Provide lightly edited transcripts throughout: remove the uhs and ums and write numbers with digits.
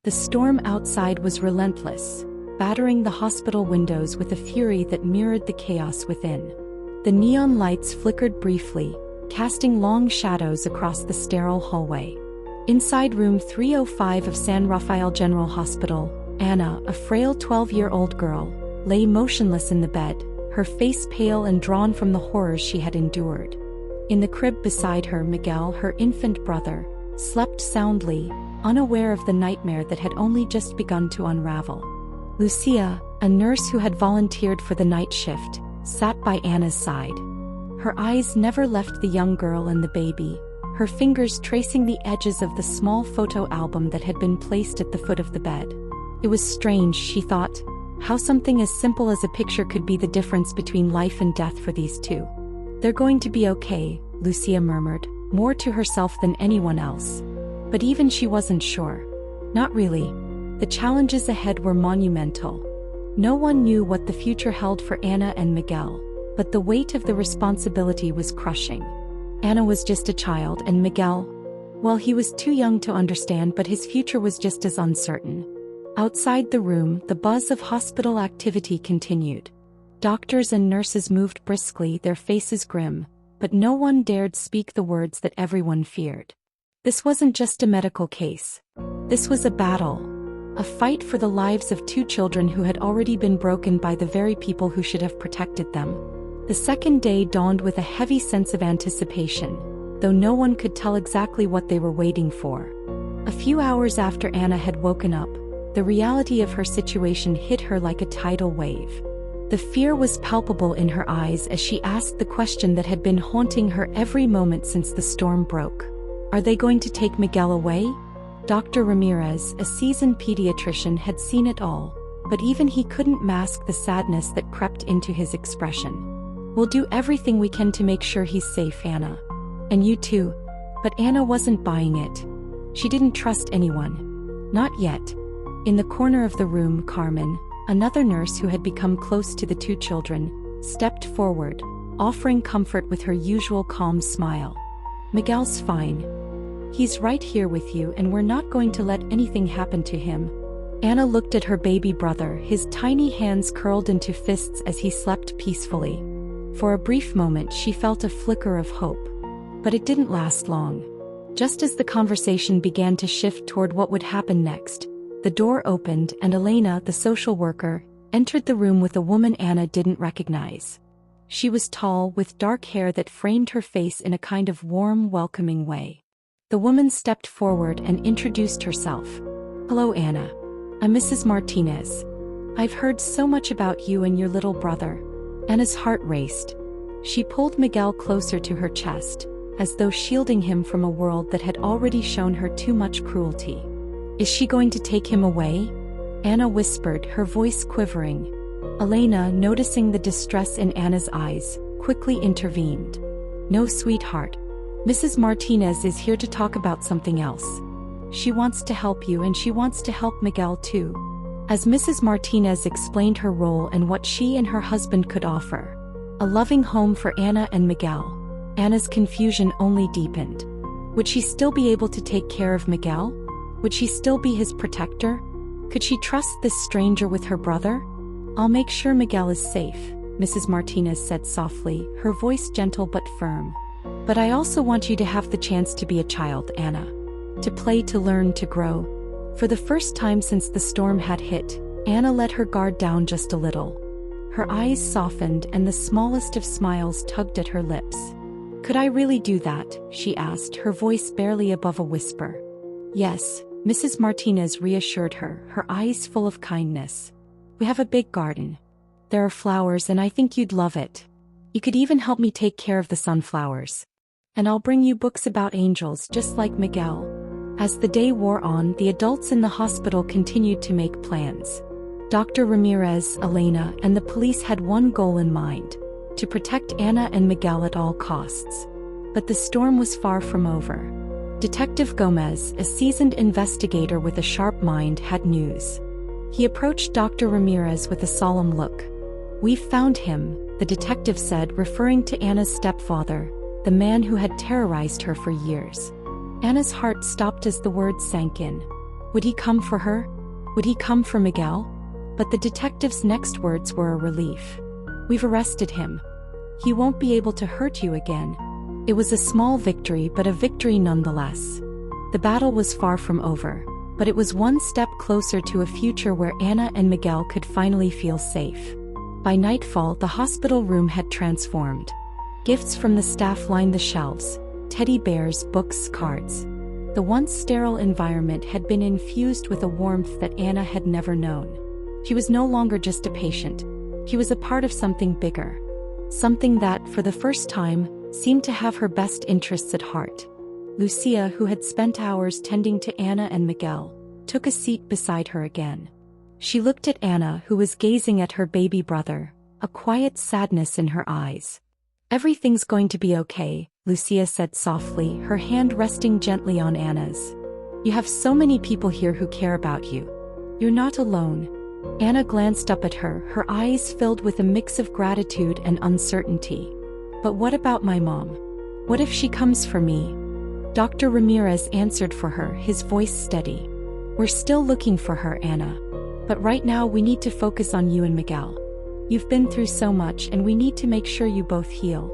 The storm outside was relentless, battering the hospital windows with a fury that mirrored the chaos within. The neon lights flickered briefly, casting long shadows across the sterile hallway. Inside room 305 of San Rafael General Hospital, Anna, a frail 12-year-old girl, lay motionless in the bed, her face pale and drawn from the horrors she had endured. In the crib beside her, Miguel, her infant brother, slept soundly, unaware of the nightmare that had only just begun to unravel. Lucia, a nurse who had volunteered for the night shift, sat by Anna's side. Her eyes never left the young girl and the baby, her fingers tracing the edges of the small photo album that had been placed at the foot of the bed. It was strange, she thought, how something as simple as a picture could be the difference between life and death for these two. "They're going to be okay," Lucia murmured, more to herself than anyone else. But even she wasn't sure. Not really. The challenges ahead were monumental. No one knew what the future held for Anna and Miguel, but the weight of the responsibility was crushing. Anna was just a child, and Miguel, well, he was too young to understand, but his future was just as uncertain. Outside the room, the buzz of hospital activity continued. Doctors and nurses moved briskly, their faces grim, but no one dared speak the words that everyone feared. This wasn't just a medical case. This was a battle. A fight for the lives of two children who had already been broken by the very people who should have protected them. The second day dawned with a heavy sense of anticipation, though no one could tell exactly what they were waiting for. A few hours after Anna had woken up, the reality of her situation hit her like a tidal wave. The fear was palpable in her eyes as she asked the question that had been haunting her every moment since the storm broke. Are they going to take Miguel away? Dr. Ramirez, a seasoned pediatrician, had seen it all, but even he couldn't mask the sadness that crept into his expression. "We'll do everything we can to make sure he's safe, Anna. And you too." But Anna wasn't buying it. She didn't trust anyone. Not yet. In the corner of the room, Carmen, another nurse who had become close to the two children, stepped forward, offering comfort with her usual calm smile. "Miguel's fine. He's right here with you, and we're not going to let anything happen to him." Anna looked at her baby brother, his tiny hands curled into fists as he slept peacefully. For a brief moment she felt a flicker of hope. But it didn't last long. Just as the conversation began to shift toward what would happen next, the door opened and Elena, the social worker, entered the room with a woman Anna didn't recognize. She was tall, with dark hair that framed her face in a kind of warm, welcoming way. The woman stepped forward and introduced herself. "Hello, Anna. I'm Mrs. Martinez. I've heard so much about you and your little brother." Anna's heart raced. She pulled Miguel closer to her chest, as though shielding him from a world that had already shown her too much cruelty. "Is she going to take him away?" Anna whispered, her voice quivering. Elena, noticing the distress in Anna's eyes, quickly intervened. "No, sweetheart. Mrs. Martinez is here to talk about something else. She wants to help you, and she wants to help Miguel too." As Mrs. Martinez explained her role and what she and her husband could offer, a loving home for Anna and Miguel, Anna's confusion only deepened. Would she still be able to take care of Miguel? Would she still be his protector? Could she trust this stranger with her brother? "I'll make sure Miguel is safe," Mrs. Martinez said softly, her voice gentle but firm. "But I also want you to have the chance to be a child, Anna. To play, to learn, to grow." For the first time since the storm had hit, Anna let her guard down just a little. Her eyes softened and the smallest of smiles tugged at her lips. "Could I really do that?" she asked, her voice barely above a whisper. "Yes," Mrs. Martinez reassured her, her eyes full of kindness. "We have a big garden. There are flowers, and I think you'd love it. You could even help me take care of the sunflowers. And I'll bring you books about angels just like Miguel." As the day wore on, the adults in the hospital continued to make plans. Dr. Ramirez, Elena, and the police had one goal in mind: to protect Anna and Miguel at all costs. But the storm was far from over. Detective Gomez, a seasoned investigator with a sharp mind, had news. He approached Dr. Ramirez with a solemn look. "We've found him," the detective said, referring to Anna's stepfather, the man who had terrorized her for years. Anna's heart stopped as the words sank in. Would he come for her? Would he come for Miguel? But the detective's next words were a relief. We've arrested him. He won't be able to hurt you again. It was a small victory, but a victory nonetheless. The battle was far from over, but it was one step closer to a future where Anna and Miguel could finally feel safe. By nightfall, the hospital room had transformed. Gifts from the staff lined the shelves: teddy bears, books, cards. The once sterile environment had been infused with a warmth that Anna had never known. She was no longer just a patient. She was a part of something bigger. Something that, for the first time, seemed to have her best interests at heart. Lucia, who had spent hours tending to Anna and Miguel, took a seat beside her again. She looked at Anna, who was gazing at her baby brother, a quiet sadness in her eyes. "Everything's going to be okay," Lucia said softly, her hand resting gently on Anna's. "You have so many people here who care about you. You're not alone." Anna glanced up at her, her eyes filled with a mix of gratitude and uncertainty. "But what about my mom? What if she comes for me?" Dr. Ramirez answered for her, his voice steady. "We're still looking for her, Anna. But right now we need to focus on you and Miguel. You've been through so much and we need to make sure you both heal."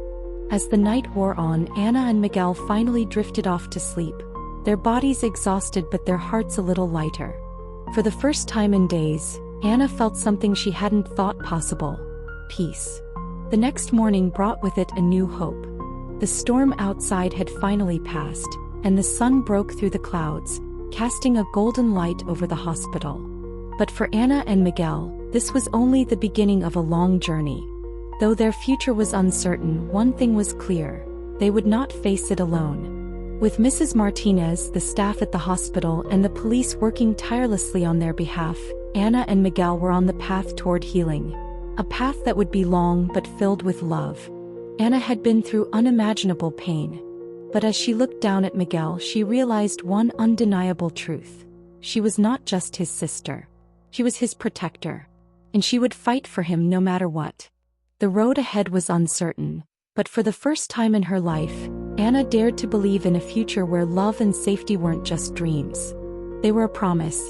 As the night wore on, Anna and Miguel finally drifted off to sleep, their bodies exhausted but their hearts a little lighter. For the first time in days, Anna felt something she hadn't thought possible: peace. The next morning brought with it a new hope. The storm outside had finally passed, and the sun broke through the clouds, casting a golden light over the hospital. But for Anna and Miguel, this was only the beginning of a long journey. Though their future was uncertain, one thing was clear: they would not face it alone. With Mrs. Martinez, the staff at the hospital, and the police working tirelessly on their behalf, Anna and Miguel were on the path toward healing. A path that would be long but filled with love. Anna had been through unimaginable pain. But as she looked down at Miguel, she realized one undeniable truth. She was not just his sister. She was his protector. And she would fight for him no matter what. The road ahead was uncertain, but for the first time in her life, Anna dared to believe in a future where love and safety weren't just dreams. They were a promise,